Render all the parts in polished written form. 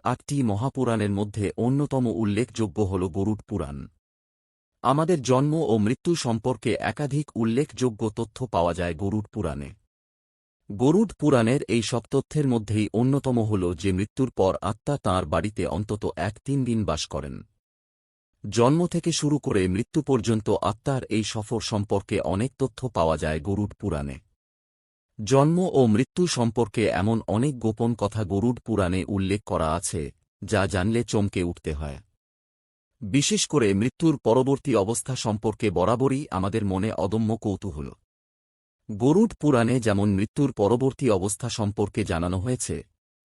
8টি মহাপুরাণের মধ্যে অন্যতম উল্লেখযোগ্য হল গরুড় পুরাণ। আমাদের জন্ম ও মৃত্যু সম্পর্কে একাধিক উল্লেখযোগ্য তথ্য পাওয়া যায় গরুড় পুরাণে। গরুড় পুরাণের এই সব তথ্যের মধ্যেই অন্যতম হল যে মৃত্যুর পর আত্মা তাঁর বাড়িতে অন্তত 1-3 দিন বাস করেন। জন্ম থেকে শুরু করে মৃত্যু পর্যন্ত আত্মার এই সফর সম্পর্কে অনেক তথ্য পাওয়া যায় গরুড় পুরাণে। জন্ম ও মৃত্যু সম্পর্কে এমন অনেক গোপন কথা গরুড় পুরাণে উল্লেখ করা আছে যা জানলে চমকে উঠতে হয়। বিশেষ করে মৃত্যুর পরবর্তী অবস্থা সম্পর্কে বরাবরই আমাদের মনে অদম্য কৌতূহল। গরুড় পুরাণে যেমন মৃত্যুর পরবর্তী অবস্থা সম্পর্কে জানানো হয়েছে,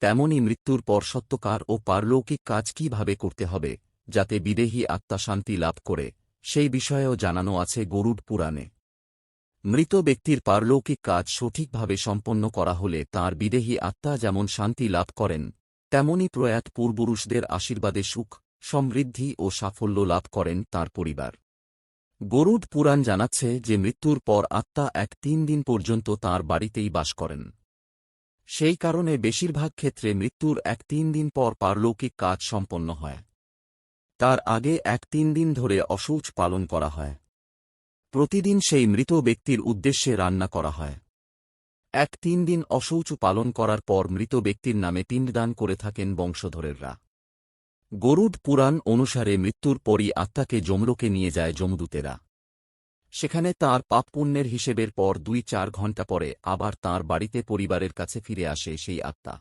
তেমনি মৃত্যুর পর সত্যকার ও পারলৌকিক কাজ কীভাবে করতে হবে যাতে বিদেহী আত্মা শান্তি লাভ করে, সেই বিষয়েও জানানো আছে গরুড় পুরাণে। মৃত ব্যক্তির পারলৌকিক কাজ সঠিকভাবে সম্পন্ন করা হলে তাঁর বিদেহী আত্মা যেমন শান্তি লাভ করেন, তেমনি প্রয়াত পূর্বপুরুষদের আশীর্বাদে সুখ, সমৃদ্ধি ও সাফল্য লাভ করেন তাঁর পরিবার। গরুড় পুরাণ জানাচ্ছে যে মৃত্যুর পর আত্মা 1-3 দিন পর্যন্ত তাঁর বাড়িতেই বাস করেন। সেই কারণে বেশিরভাগ ক্ষেত্রে মৃত্যুর 1-3 দিন পর পারলৌকিক কাজ সম্পন্ন হয়। তার আগে 1-3 দিন ধরে অশৌচ পালন করা হয়। প্রতিদিন সেই মৃত ব্যক্তির উদ্দেশ্যে রান্না করা হয়। 1-3 দিন অশৌচ পালন করার পর মৃত ব্যক্তির নামে পিণ্ডদান করে থাকেন বংশধরেরা। গরুড় পুরাণ অনুসারে মৃত্যুর পরই আত্মাকে যমলোকে নিয়ে যায় যমদূতেরা। সেখানে তাঁর পাপ পুণ্যের হিসেবের পর 2-4 ঘণ্টা পরে আবার তাঁর বাড়িতে পরিবারের কাছে ফিরে আসে সেই আত্মা।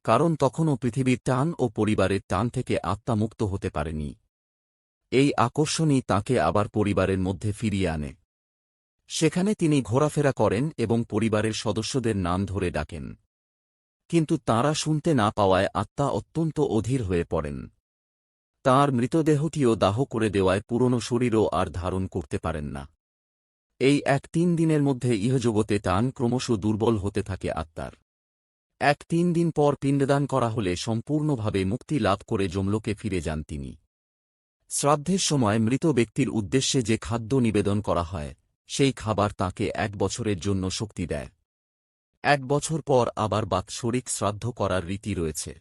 কারণ তখনও পৃথিবীর টান ও পরিবারের টান থেকে আত্মা মুক্ত হতে পারেনি। এই আকর্ষণই তাঁকে আবার পরিবারের মধ্যে ফিরিয়ে আনে। সেখানে তিনি ঘোরাফেরা করেন এবং পরিবারের সদস্যদের নাম ধরে ডাকেন। কিন্তু তাঁরা শুনতে না পাওয়ায় আত্মা অত্যন্ত অধীর হয়ে পড়েন। তাঁর মৃতদেহটিও দাহ করে দেওয়ায় পুরনো শরীরও আর ধারণ করতে পারেন না। এই 1-3 দিনের মধ্যে ইহজগতে টান ক্রমশ দুর্বল হতে থাকে আত্মার। 1-3 দিন পর পিণ্ডদান করা হলে সম্পূর্ণভাবে মুক্তি লাভ করে যমলোকে ফিরে যান তিনি। শ্রাদ্ধের সময় মৃত ব্যক্তির উদ্দেশ্যে যে খাদ্য নিবেদন করা হয়, সেই খাবার তাঁকে 1 বছরের জন্য শক্তি দেয়। 1 বছর পর আবার বাৎসরিক শ্রাদ্ধ করার রীতি রয়েছে।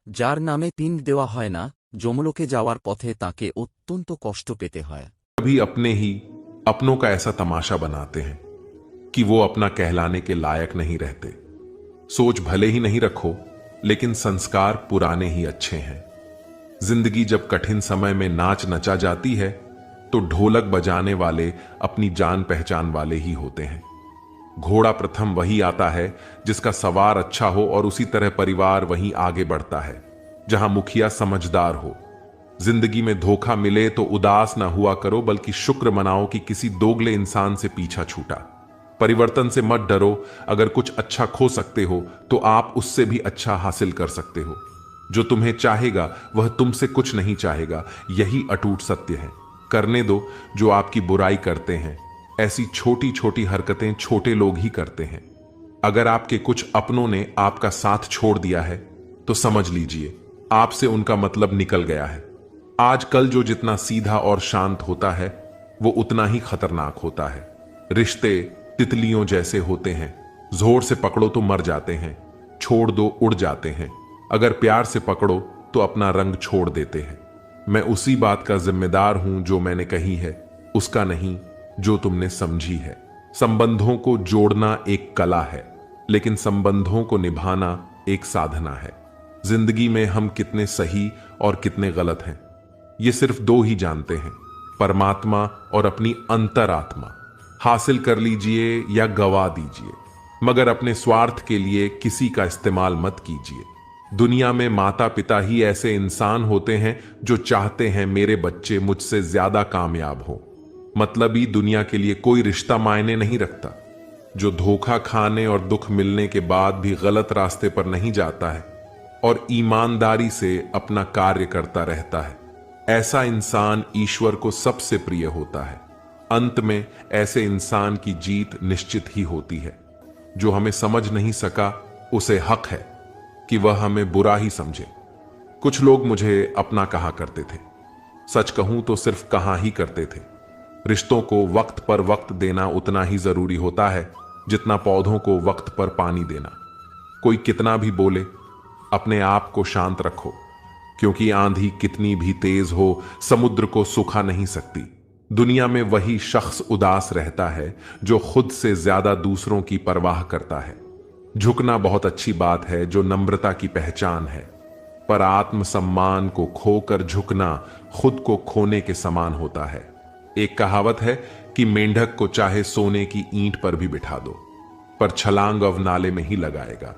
যার নামে পিণ্ড দেওয়া হয় না, যমলোকে যাওয়ার পথে তাঁকে অত্যন্ত কষ্ট পেতে হয়। कभी अपने ही अपनों का ऐसा तमाशा बनाते हैं कि वो अपना कहलाने के लायक नहीं रहते। सोच भले ही नहीं रखो, लेकिन संस्कार पुराने ही अच्छे हैं। जिंदगी जब कठिन समय में नाच नचा जाती है तो ढोलक बजाने वाले अपनी जान पहचान वाले ही होते हैं। घोड़ा प्रथम वही आता है जिसका सवार अच्छा हो और उसी तरह परिवार वहीं आगे बढ़ता है जहां मुखिया समझदार हो। जिंदगी में धोखा मिले तो उदास ना हुआ करो, बल्कि शुक्र मनाओ कि किसी दोगले इंसान से पीछा छूटा। परिवर्तन से मत डरो, अगर कुछ अच्छा खो सकते हो तो आप उससे भी अच्छा हासिल कर सकते हो। जो तुम्हें चाहेगा वह तुमसे कुछ नहीं चाहेगा, यही अटूट सत्य है। करने दो जो आपकी बुराई करते हैं। ऐसी छोटी छोटी हरकतें छोटे लोग ही करते हैं। अगर आपके कुछ अपनों ने आपका साथ छोड़ दिया है तो समझ लीजिए आपसे उनका मतलब निकल गया है। आजकल जो जितना सीधा और शांत होता है वो उतना ही खतरनाक होता है। रिश्ते तितलियों जैसे होते हैं, जोर से पकड़ो तो मर जाते हैं, छोड़ दो उड़ जाते हैं। अगर प्यार से पकड़ो तो अपना रंग छोड़ देते हैं। मैं उसी बात का जिम्मेदार हूं जो मैंने कही है, उसका नहीं जो तुमने समझी है। संबंधों को जोड़ना एक कला है, लेकिन संबंधों को निभाना एक साधना है। जिंदगी में हम कितने सही और कितने गलत हैं, ये सिर्फ 2 ही जानते हैं, परमात्मा और अपनी अंतरात्मा। हासिल कर लीजिए या गवा दीजिए, मगर अपने स्वार्थ के लिए किसी का इस्तेमाल मत कीजिए। दुनिया में माता पिता ही ऐसे इंसान होते हैं जो चाहते हैं मेरे बच्चे मुझसे ज्यादा कामयाब हो। मतलबी दुनिया के लिए कोई रिश्ता मायने नहीं रखता। जो धोखा खाने और दुख मिलने के बाद भी गलत रास्ते पर नहीं जाता है और ईमानदारी से अपना कार्य करता रहता है, ऐसा इंसान ईश्वर को सबसे प्रिय होता है। अंत में ऐसे इंसान की जीत निश्चित ही होती है। जो हमें समझ नहीं सका उसे हक है कि वह हमें बुरा ही समझे। कुछ लोग मुझे अपना कहा करते थे, सच कहूं तो सिर्फ कहा ही करते थे। रिश्तों को वक्त पर वक्त देना उतना ही जरूरी होता है जितना पौधों को वक्त पर पानी देना। कोई कितना भी बोले, अपने आप को शांत रखो, क्योंकि आंधी कितनी भी तेज हो समुद्र को सुखा नहीं सकती। दुनिया में वही शख्स उदास रहता है जो खुद से ज्यादा दूसरों की परवाह करता है। झुकना बहुत अच्छी बात है, जो नम्रता की पहचान है, पर आत्मसम्मान को खोकर झुकना खुद को खोने के समान होता है। एक कहावत है कि मेंढक को चाहे सोने की ईंट पर भी बिठा दो, पर छलांग अवनाले में ही लगाएगा।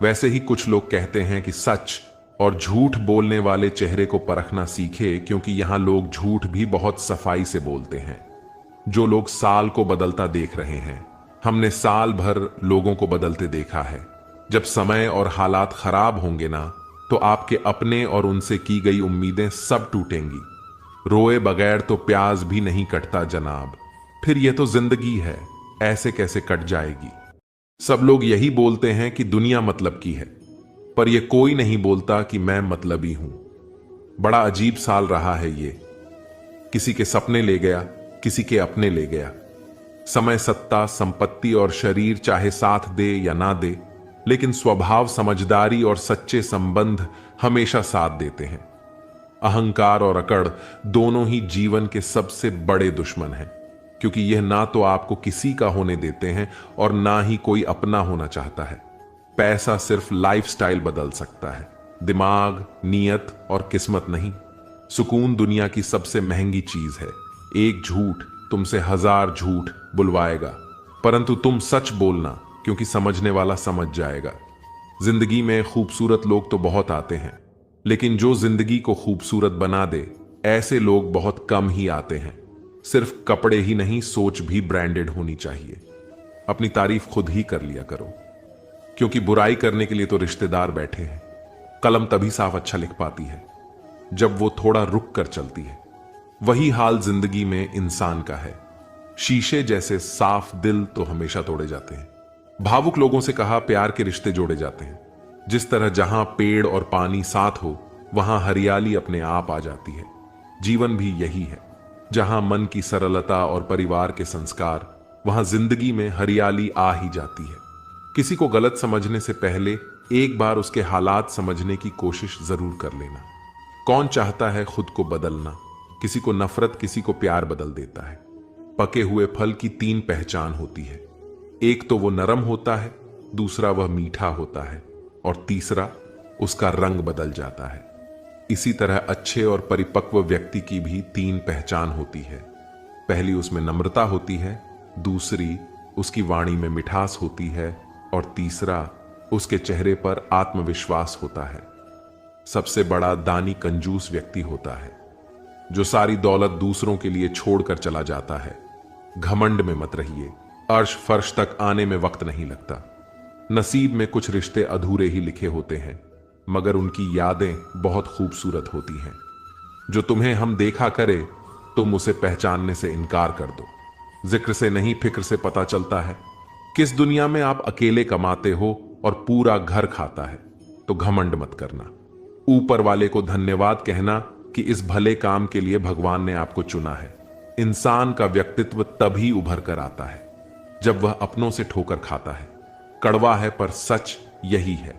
वैसे ही कुछ लोग कहते हैं कि सच और झूठ बोलने वाले चेहरे को परखना सीखे, क्योंकि यहां लोग झूठ भी बहुत सफाई से बोलते हैं। जो लोग साल को बदलता देख रहे हैं, हमने साल भर लोगों को बदलते देखा है। जब समय और हालात खराब होंगे ना, तो आपके अपने और उनसे की गई उम्मीदें सब टूटेंगी। रोए बगैर तो प्याज भी नहीं कटता जनाब, फिर यह तो जिंदगी है, ऐसे कैसे कट जाएगी। सब लोग यही बोलते हैं कि दुनिया मतलब की है, पर यह कोई नहीं बोलता कि मैं मतलबी हूं। बड़ा अजीब साल रहा है ये, किसी के सपने ले गया, किसी के अपने ले गया। समय, सत्ता, संपत्ति और शरीर चाहे साथ दे या ना दे, लेकिन स्वभाव, समझदारी और सच्चे संबंध हमेशा साथ देते हैं। अहंकार और अकड़ दोनों ही जीवन के सबसे बड़े दुश्मन हैं, क्योंकि यह ना तो आपको किसी का होने देते हैं और ना ही कोई अपना होना चाहता है। पैसा सिर्फ लाइफस्टाइल बदल सकता है, दिमाग, नीयत और किस्मत नहीं। सुकून दुनिया की सबसे महंगी चीज है। एक झूठ तुमसे 1000 झूठ बुलवाएगा, परंतु तुम सच बोलना, क्योंकि समझने वाला समझ जाएगा। जिंदगी में खूबसूरत लोग तो बहुत आते हैं, लेकिन जो जिंदगी को खूबसूरत बना दे, ऐसे लोग बहुत कम ही आते हैं। सिर्फ कपड़े ही नहीं, सोच भी ब्रांडेड होनी चाहिए। अपनी तारीफ खुद ही कर लिया करो, क्योंकि बुराई करने के लिए तो रिश्तेदार बैठे हैं। कलम तभी साफ अच्छा लिख पाती है जब वो थोड़ा रुक कर चलती है। वही हाल जिंदगी में इंसान का है। शीशे जैसे साफ दिल तो हमेशा तोड़े जाते हैं। भावुक लोगों से कहा प्यार के रिश्ते जोड़े जाते हैं। जिस तरह जहां पेड़ और पानी साथ हो, वहां हरियाली अपने आप आ जाती है। जीवन भी यही है, जहां मन की सरलता और परिवार के संस्कार, वहां जिंदगी में हरियाली आ ही जाती है। किसी को गलत समझने से पहले एक बार उसके हालात समझने की कोशिश जरूर कर लेना। कौन चाहता है खुद को बदलना? किसी को नफरत, किसी को प्यार बदल देता है। पके हुए फल की 3 पहचान होती है। एक तो वो नरम होता है, दूसरा वह मीठा होता है, और तीसरा उसका रंग बदल जाता है। इसी तरह अच्छे और परिपक्व व्यक्ति की भी 3 पहचान होती है। पहली उसमें नम्रता होती है, दूसरी उसकी वाणी में मिठास होती है, और तीसरा उसके चेहरे पर आत्मविश्वास होता है। सबसे बड़ा दानी कंजूस व्यक्ति होता है, जो सारी दौलत दूसरों के लिए छोड़कर चला जाता है। घमंड में मत रहिए, अर्श फर्श तक आने में वक्त नहीं लगता। नसीब में कुछ रिश्ते अधूरे ही लिखे होते हैं, मगर उनकी यादें बहुत खूबसूरत होती हैं। जो तुम्हें हम देखा करे, तुम उसे पहचानने से इनकार कर दो। जिक्र से नहीं, फिक्र से पता चलता है किस दुनिया में आप अकेले कमाते हो और पूरा घर खाता है। तो घमंड मत करना, ऊपर वाले को धन्यवाद कहना कि इस भले काम के लिए भगवान ने आपको चुना है। इंसान का व्यक्तित्व तभी उभर कर आता है जब वह अपनों से ठोकर खाता है। कड़वा है पर सच यही है।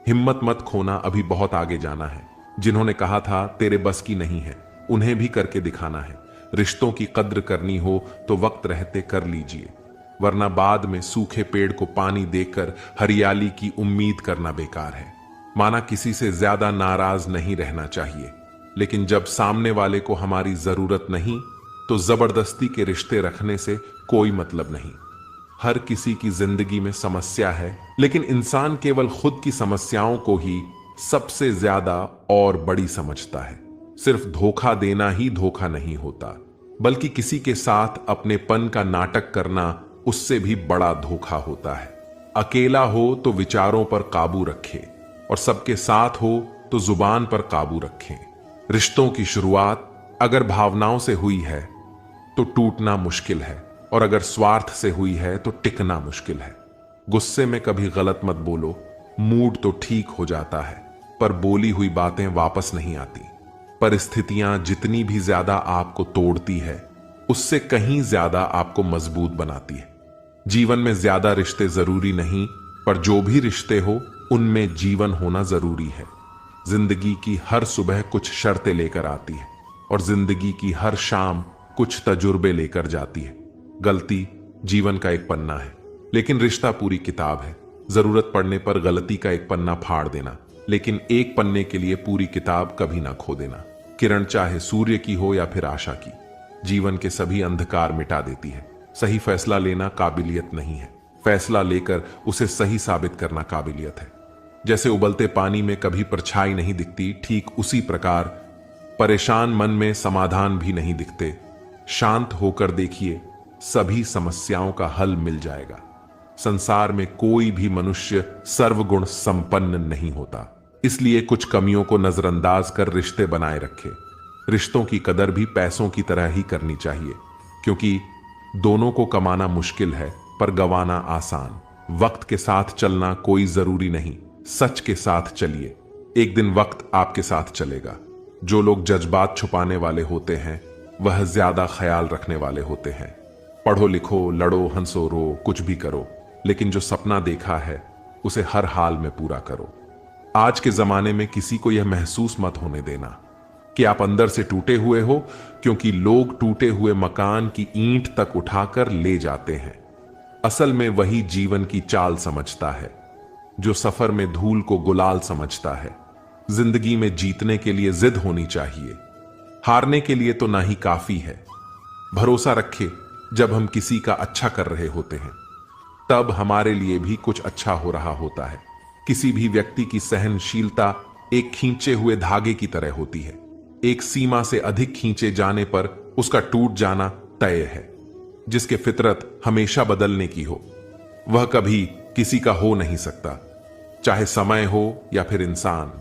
हिम्मत मत खोना, अभी बहुत आगे जाना है। जिन्होंने कहा था तेरे बस की नहीं है, उन्हें भी करके दिखाना है। रिश्तों की कद्र करनी हो तो वक्त रहते कर लीजिए, वरना बाद में सूखे पेड़ को पानी देकर हरियाली की उम्मीद करना बेकार है। माना किसी से ज्यादा नाराज नहीं रहना चाहिए, लेकिन जब सामने वाले को हमारी जरूरत नहीं, तो जबरदस्ती के रिश्ते रखने से कोई मतलब नहीं। हर किसी की जिंदगी में समस्या है, लेकिन इंसान केवल खुद की समस्याओं को ही सबसे ज्यादा और बड़ी समझता है। सिर्फ धोखा देना ही धोखा नहीं होता, बल्कि किसी के साथ अपनेपन का नाटक करना उससे भी बड़ा धोखा होता है। अकेला हो तो विचारों पर काबू रखे, और सबके साथ हो तो जुबान पर काबू रखें। रिश्तों की शुरुआत अगर भावनाओं से हुई है तो टूटना मुश्किल है, और अगर स्वार्थ से हुई है तो टिकना मुश्किल है। गुस्से में कभी गलत मत बोलो, मूड तो ठीक हो जाता है, पर बोली हुई बातें वापस नहीं आती। परिस्थितियां जितनी भी ज्यादा आपको तोड़ती है, उससे कहीं ज्यादा आपको मजबूत बनाती है। जीवन में ज्यादा रिश्ते जरूरी नहीं, पर जो भी रिश्ते हो उनमें जीवन होना जरूरी है। जिंदगी की हर सुबह कुछ शर्तें लेकर आती है और जिंदगी की हर शाम कुछ तजुर्बे लेकर जाती है। गलती जीवन का एक पन्ना है, लेकिन रिश्ता पूरी किताब है। जरूरत पड़ने पर गलती का एक पन्ना फाड़ देना, लेकिन एक पन्ने के लिए पूरी किताब कभी ना खो देना। किरण चाहे सूर्य की हो या फिर आशा की, जीवन के सभी अंधकार मिटा देती है। सही फैसला लेना काबिलियत नहीं है, फैसला लेकर उसे सही साबित करना काबिलियत है। जैसे उबलते पानी में कभी परछाई नहीं दिखती, ठीक उसी प्रकार परेशान मन में समाधान भी नहीं दिखते। शांत होकर देखिए, सभी समस्याओं का हल मिल जाएगा। संसार में कोई भी मनुष्य सर्वगुण संपन्न नहीं होता, इसलिए कुछ कमियों को नजरअंदाज कर रिश्ते बनाए रखे। रिश्तों की कदर भी पैसों की तरह ही करनी चाहिए, क्योंकि दोनों को कमाना मुश्किल है पर गंवाना आसान। वक्त के साथ चलना कोई जरूरी नहीं, सच के साथ चलिए, एक दिन वक्त आपके साथ चलेगा। जो लोग जज्बात छुपाने वाले होते हैं वह ज्यादा ख्याल रखने वाले होते हैं। पढ़ो लिखो, लड़ो, हंसो, रो, कुछ भी करो, लेकिन जो सपना देखा है उसे हर हाल में पूरा करो। आज के जमाने में किसी को यह महसूस मत होने देना कि आप अंदर से टूटे हुए हो, क्योंकि लोग टूटे हुए मकान की ईंट तक उठाकर ले जाते हैं। असल में वही जीवन की चाल समझता है जो सफर में धूल को गुलाल समझता है। जिंदगी में जीतने के लिए जिद होनी चाहिए, हारने के लिए तो ना ही काफी है। भरोसा रखे, जब हम किसी का अच्छा कर रहे होते हैं तब हमारे लिए भी कुछ अच्छा हो रहा होता है। किसी भी व्यक्ति की सहनशीलता एक खींचे हुए धागे की तरह होती है। एक सीमा से अधिक खींचे जाने पर उसका टूट जाना तय है। जिसके फितरत हमेशा बदलने की हो वह कभी किसी का हो नहीं सकता, चाहे समय हो या फिर इंसान।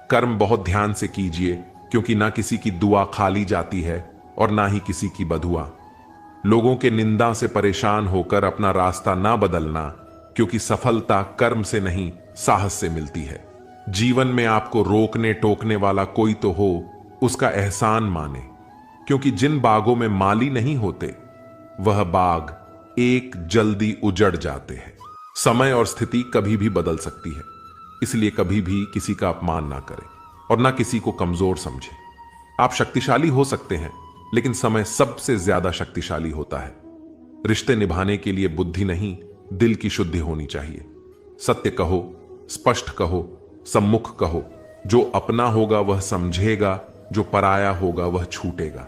कर्म बहुत ध्यान से कीजिए, क्योंकि ना किसी की दुआ खाली जाती है और ना ही किसी की बदुआ। लोगों के निंदा से परेशान होकर अपना रास्ता ना बदलना, क्योंकि सफलता कर्म से नहीं साहस से मिलती है। जीवन में आपको रोकने टोकने वाला कोई तो हो, उसका एहसान माने, क्योंकि जिन बागों में माली नहीं होते वह बाग एक जल्दी उजड़ जाते हैं। समय और स्थिति कभी भी बदल सकती है, इसलिए कभी भी किसी का अपमान ना करें और ना किसी को कमजोर समझें। आप शक्तिशाली हो सकते हैं, लेकिन समय सबसे ज्यादा शक्तिशाली होता है। रिश्ते निभाने के लिए बुद्धि नहीं, दिल की शुद्धि होनी चाहिए। सत्य कहो, स्पष्ट कहो, सम्मुख कहो। जो अपना होगा वह समझेगा, जो पराया होगा वह छूटेगा।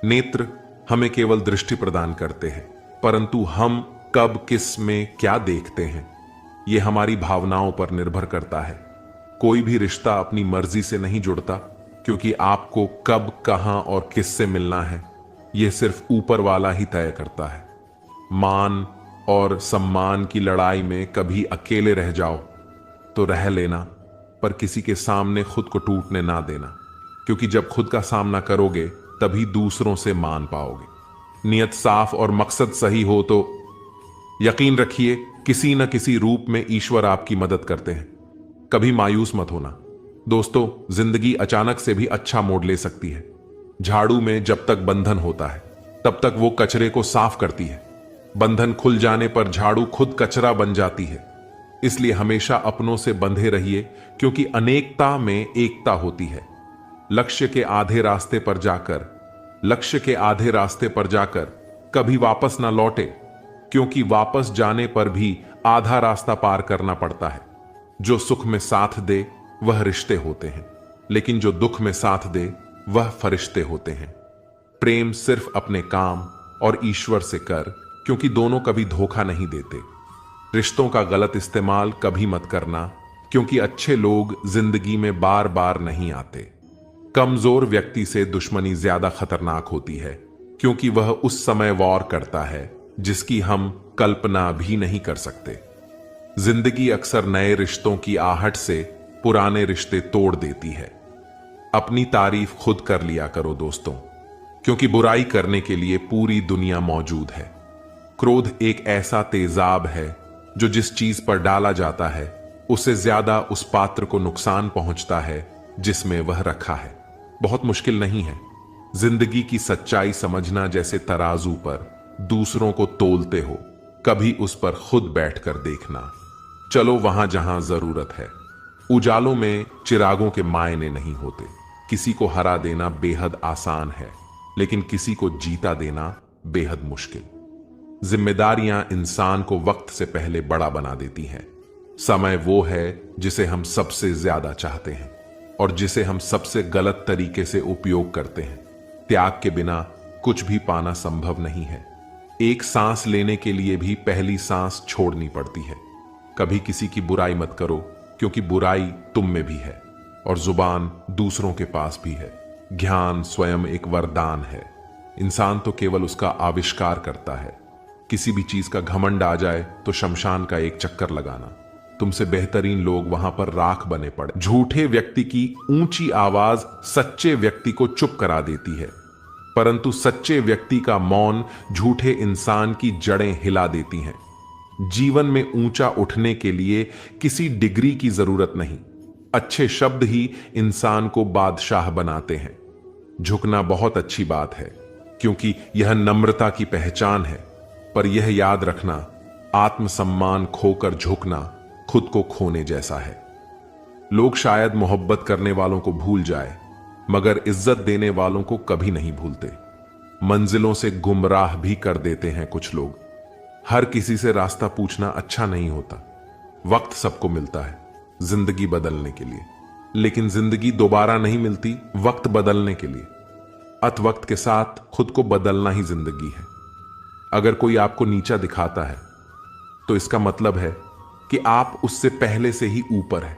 नेत्र हमें केवल दृष्टि प्रदान करते हैं, परंतु हम कब किस में क्या देखते हैं यह हमारी भावनाओं पर निर्भर करता है। कोई भी रिश्ता अपनी मर्जी से नहीं जुड़ता, क्योंकि आपको कब, कहां और किससे मिलना है यह सिर्फ ऊपर वाला ही तय करता है। मान और सम्मान की लड़ाई में कभी अकेले रह जाओ तो रह लेना, पर किसी के सामने खुद को टूटने ना देना, क्योंकि जब खुद का सामना करोगे तभी दूसरों से मान पाओगे। नियत साफ और मकसद सही हो तो यकीन रखिए किसी न किसी रूप में ईश्वर आपकी मदद करते हैं। कभी मायूस मत होना दोस्तों, जिंदगी अचानक से भी अच्छा मोड़ ले सकती है। झाड़ू में जब तक बंधन होता है तब तक वो कचरे को साफ करती है। बंधन खुल जाने पर झाड़ू खुद कचरा बन जाती है। इसलिए हमेशा अपनों से बंधे रहिए, क्योंकि अनेकता में एकता होती है। लक्ष्य के आधे रास्ते पर जाकर कभी वापस ना लौटे, क्योंकि वापस जाने पर भी आधा रास्ता पार करना पड़ता है। जो सुख में साथ दे वह रिश्ते होते हैं, लेकिन जो दुख में साथ दे वह फरिश्ते होते हैं। प्रेम सिर्फ अपने काम और ईश्वर से कर, क्योंकि दोनों कभी धोखा नहीं देते। रिश्तों का गलत इस्तेमाल कभी मत करना, क्योंकि अच्छे लोग जिंदगी में बार बार नहीं आते। कमजोर व्यक्ति से दुश्मनी ज्यादा खतरनाक होती है, क्योंकि वह उस समय वॉर करता है जिसकी हम कल्पना भी नहीं कर सकते। जिंदगी अक्सर नए रिश्तों की आहट से पुराने रिश्ते तोड़ देती है। अपनी तारीफ खुद कर लिया करो दोस्तों, क्योंकि बुराई करने के लिए पूरी दुनिया मौजूद है। क्रोध एक ऐसा तेजाब है जो जिस चीज पर डाला जाता है उससे ज्यादा उस पात्र को नुकसान पहुंचता है जिसमें वह रखा है। बहुत मुश्किल नहीं है जिंदगी की सच्चाई समझना, जैसे तराजू पर दूसरों को तोलते हो, कभी उस पर खुद बैठकर देखना। चलो वहां जहां जरूरत है। उजालों में चिरागों के मायने नहीं होते। किसी को हरा देना बेहद आसान है, लेकिन किसी को जीता देना बेहद मुश्किल। जिम्मेदारियां इंसान को वक्त से पहले बड़ा बना देती हैं। समय वो है जिसे हम सबसे ज्यादा चाहते हैं और जिसे हम सबसे गलत तरीके से उपयोग करते हैं। त्याग के बिना कुछ भी पाना संभव नहीं है। एक सांस लेने के लिए भी पहली सांस छोड़नी पड़ती है। कभी किसी की बुराई मत करो, क्योंकि बुराई तुम में भी है और जुबान दूसरों के पास भी है। ज्ञान स्वयं एक वरदान है। इंसान तो केवल उसका आविष्कार करता है। किसी भी चीज का घमंड आ जाए तो शमशान का एक चक्कर लगाना। तुमसे बेहतरीन लोग वहां पर राख बने पड़े। झूठे व्यक्ति की ऊंची आवाज सच्चे व्यक्ति को चुप करा देती है, परंतु सच्चे व्यक्ति का मौन झूठे इंसान की जड़ें हिला देती हैं। जीवन में ऊंचा उठने के लिए किसी डिग्री की जरूरत नहीं। अच्छे शब्द ही इंसान को बादशाह बनाते हैं। झुकना बहुत अच्छी बात है, क्योंकि यह नम्रता की पहचान है, पर यह याद रखना, आत्मसम्मान खोकर झुकना खुद को खोने जैसा है। लोग शायद मोहब्बत करने वालों को भूल जाए, मगर इज्जत देने वालों को कभी नहीं भूलते। मंजिलों से गुमराह भी कर देते हैं कुछ लोग। हर किसी से रास्ता पूछना अच्छा नहीं होता। वक्त सबको मिलता है जिंदगी बदलने के लिए, लेकिन जिंदगी दोबारा नहीं मिलती वक्त बदलने के लिए। अत वक्त के साथ खुद को बदलना ही जिंदगी है। अगर कोई आपको नीचा दिखाता है तो इसका मतलब है कि आप उससे पहले से ही ऊपर है।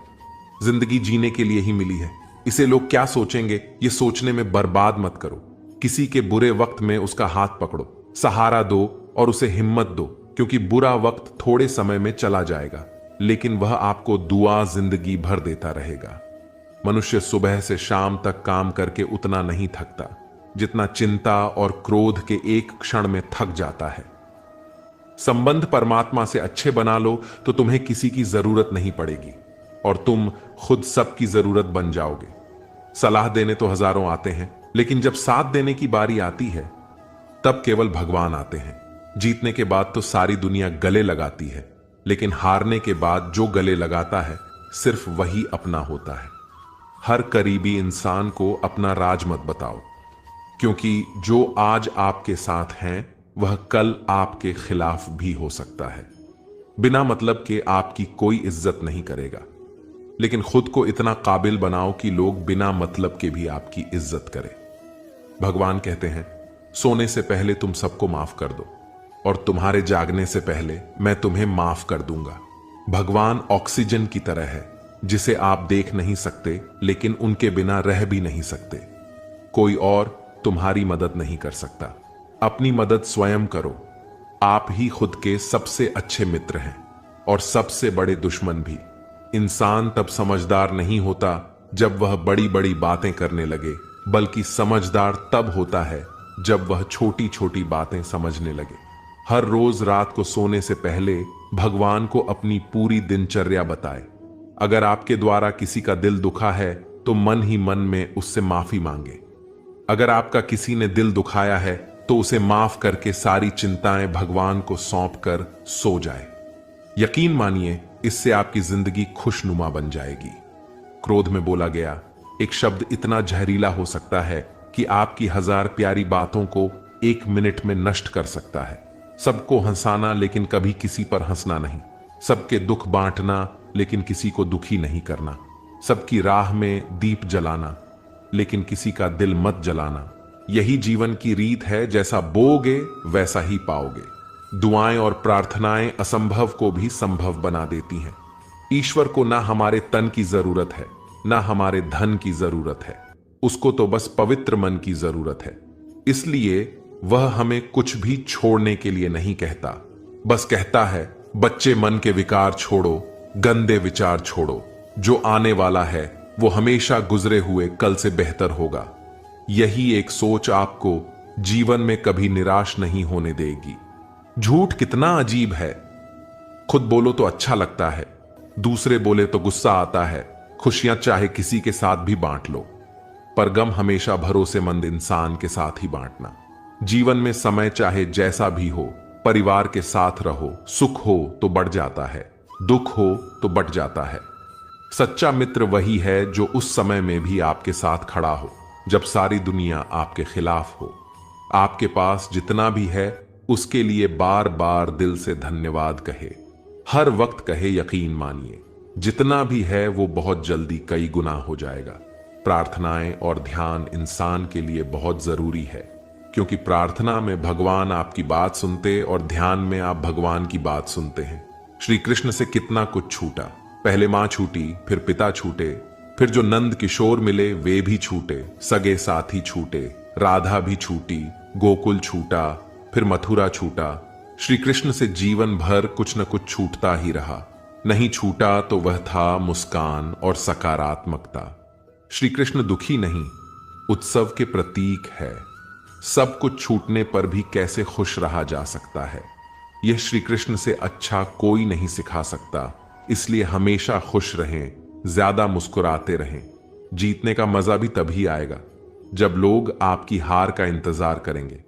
जिंदगी जीने के लिए ही मिली है। इसे लोग क्या सोचेंगे ये सोचने में बर्बाद मत करो। किसी के बुरे वक्त में उसका हाथ पकड़ो, सहारा दो और उसे हिम्मत दो, क्योंकि बुरा वक्त थोड़े समय में चला जाएगा, लेकिन वह आपको दुआ जिंदगी भर देता रहेगा। मनुष्य सुबह से शाम तक काम करके उतना नहीं थकता जितना चिंता और क्रोध के एक क्षण में थक जाता है। संबंध परमात्मा से अच्छे बना लो तो तुम्हें किसी की जरूरत नहीं पड़ेगी और तुम खुद सबकी जरूरत बन जाओगे। सलाह देने तो हजारों आते हैं, लेकिन जब साथ देने की बारी आती है तब केवल भगवान आते हैं। जीतने के बाद तो सारी दुनिया गले लगाती है, लेकिन हारने के बाद जो गले लगाता है सिर्फ वही अपना होता है। हर करीबी इंसान को अपना राज मत बताओ, क्योंकि जो आज आपके साथ हैं वह कल आपके खिलाफ भी हो सकता है। बिना मतलब के आपकी कोई इज्जत नहीं करेगा, लेकिन खुद को इतना काबिल बनाओ कि लोग बिना मतलब के भी आपकी इज्जत करें। भगवान कहते हैं, सोने से पहले तुम सबको माफ कर दो और तुम्हारे जागने से पहले मैं तुम्हें माफ कर दूंगा। भगवान ऑक्सीजन की तरह है, जिसे आप देख नहीं सकते, लेकिन उनके बिना रह भी नहीं सकते। कोई और तुम्हारी मदद नहीं कर सकता। अपनी मदद स्वयं करो। आप ही खुद के सबसे अच्छे मित्र हैं और सबसे बड़े दुश्मन भी। इंसान तब समझदार नहीं होता जब वह बड़ी बड़ी बातें करने लगे, बल्कि समझदार तब होता है जब वह छोटी छोटी बातें समझने लगे। हर रोज रात को सोने से पहले भगवान को अपनी पूरी दिनचर्या बताएं। अगर आपके द्वारा किसी का दिल दुखा है तो मन ही मन में उससे माफी मांगे। अगर आपका किसी ने दिल दुखाया है तो उसे माफ करके सारी चिंताएं भगवान को सौंप कर सो जाए। यकीन मानिए, इससे आपकी जिंदगी खुशनुमा बन जाएगी। क्रोध में बोला गया एक शब्द इतना जहरीला हो सकता है कि आपकी 1000 प्यारी बातों को 1 मिनट में नष्ट कर सकता है। सबको हंसाना लेकिन कभी किसी पर हंसना नहीं। सबके दुख बांटना लेकिन किसी को दुखी नहीं करना। सबकी राह में दीप जलाना लेकिन किसी का दिल मत जलाना। यही जीवन की रीत है। जैसा बोओगे वैसा ही पाओगे। दुआएं और प्रार्थनाएं असंभव को भी संभव बना देती हैं। ईश्वर को ना हमारे तन की जरूरत है, ना हमारे धन की जरूरत है। उसको तो बस पवित्र मन की जरूरत है। इसलिए वह हमें कुछ भी छोड़ने के लिए नहीं कहता, बस कहता है बच्चे मन के विकार छोड़ो, गंदे विचार छोड़ो। जो आने वाला है वो हमेशा गुजरे हुए कल से बेहतर होगा। यही एक सोच आपको जीवन में कभी निराश नहीं होने देगी। झूठ कितना अजीब है। खुद बोलो तो अच्छा लगता है, दूसरे बोले तो गुस्सा आता है। खुशियां चाहे किसी के साथ भी बांट लो, पर गम हमेशा भरोसेमंद इंसान के साथ ही बांटना। जीवन में समय चाहे जैसा भी हो, परिवार के साथ रहो। सुख हो तो बढ़ जाता है, दुख हो तो बट जाता है। सच्चा मित्र वही है जो उस समय में भी आपके साथ खड़ा हो जब सारी दुनिया आपके खिलाफ हो। आपके पास जितना भी है उसके लिए बार बार दिल से धन्यवाद कहे, हर वक्त कहे, यकीन मानिए जितना भी है वो बहुत जल्दी कई गुना हो जाएगा। प्रार्थनाएं और ध्यान इंसान के लिए बहुत जरूरी है, क्योंकि प्रार्थना में भगवान आपकी बात सुनते और ध्यान में आप भगवान की बात सुनते हैं। श्री कृष्ण से कितना कुछ छूटा, पहले मां छूटी, फिर पिता छूटे, फिर जो नंद किशोर मिले वे भी छूटे, सगे साथी छूटे, राधा भी छूटी, गोकुल छूटा, फिर मथुरा छूटा। श्री कृष्ण से जीवन भर कुछ न कुछ छूटता ही रहा। नहीं छूटा तो वह था मुस्कान और सकारात्मकता। श्री कृष्ण दुखी नहीं, उत्सव के प्रतीक है। सब कुछ छूटने पर भी कैसे खुश रहा जा सकता है, यह श्री कृष्ण से अच्छा कोई नहीं सिखा सकता। इसलिए हमेशा खुश रहें, ज्यादा मुस्कुराते रहें। जीतने का मजा भी तभी आएगा जब लोग आपकी हार का इंतजार करेंगे।